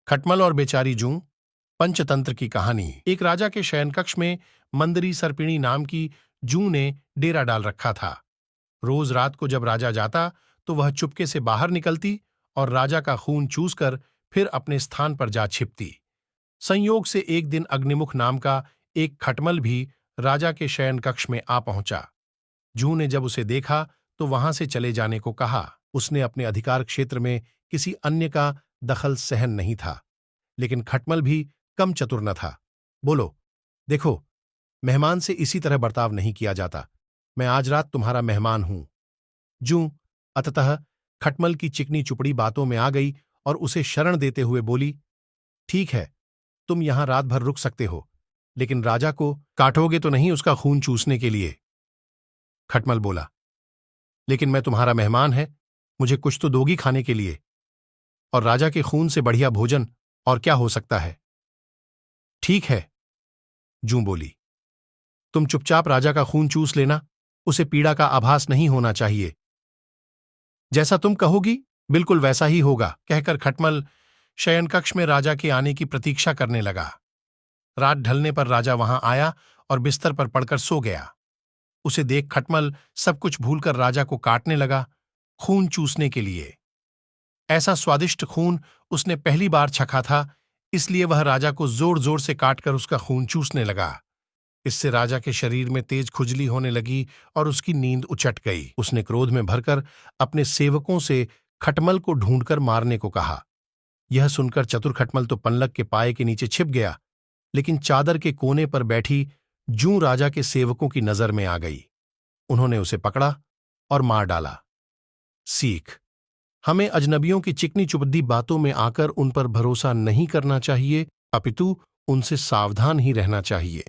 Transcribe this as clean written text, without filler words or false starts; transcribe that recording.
खटमल और बेचारी जूं। पंचतंत्र की कहानी। एक राजा के शयन कक्ष में मंदरी सर्पिणी नाम की जूं ने डेरा डाल रखा था। रोज रात को जब राजा जाता तो वह चुपके से बाहर निकलती और राजा का खून चूसकर फिर अपने स्थान पर जा छिपती। संयोग से एक दिन अग्निमुख नाम का एक खटमल भी राजा के शयन कक्ष में आ पहुंचा। जूं ने जब उसे देखा तो वहां से चले जाने को कहा। उसने अपने अधिकार क्षेत्र में किसी अन्य का दखल सहन नहीं था, लेकिन खटमल भी कम चतुर न था। बोलो, देखो, मेहमान से इसी तरह बर्ताव नहीं किया जाता। मैं आज रात तुम्हारा मेहमान हूं। जूं अतः खटमल की चिकनी चुपड़ी बातों में आ गई और उसे शरण देते हुए बोली, ठीक है, तुम यहां रात भर रुक सकते हो, लेकिन राजा को काटोगे तो नहीं उसका खून चूसने के लिए। खटमल बोला, लेकिन मैं तुम्हारा मेहमान है, मुझे कुछ तो दोगी खाने के लिए, और राजा के खून से बढ़िया भोजन और क्या हो सकता है। ठीक है, जूं बोली, तुम चुपचाप राजा का खून चूस लेना, उसे पीड़ा का आभास नहीं होना चाहिए। जैसा तुम कहोगी बिल्कुल वैसा ही होगा, कहकर खटमल शयनकक्ष में राजा के आने की प्रतीक्षा करने लगा। रात ढलने पर राजा वहां आया और बिस्तर पर पड़कर सो गया। उसे देख खटमल सब कुछ भूलकर राजा को काटने लगा, खून चूसने के लिए। ऐसा स्वादिष्ट खून उसने पहली बार चखा था, इसलिए वह राजा को जोर जोर से काटकर उसका खून चूसने लगा। इससे राजा के शरीर में तेज खुजली होने लगी और उसकी नींद उचट गई। उसने क्रोध में भरकर अपने सेवकों से खटमल को ढूंढकर मारने को कहा। यह सुनकर चतुर खटमल तो पलंग के पाए के नीचे छिप गया, लेकिन चादर के कोने पर बैठी जूं राजा के सेवकों की नजर में आ गई। उन्होंने उसे पकड़ा और मार डाला। सीख: हमें अजनबियों की चिकनी चुपड़ी बातों में आकर उन पर भरोसा नहीं करना चाहिए, अपितु उनसे सावधान ही रहना चाहिए।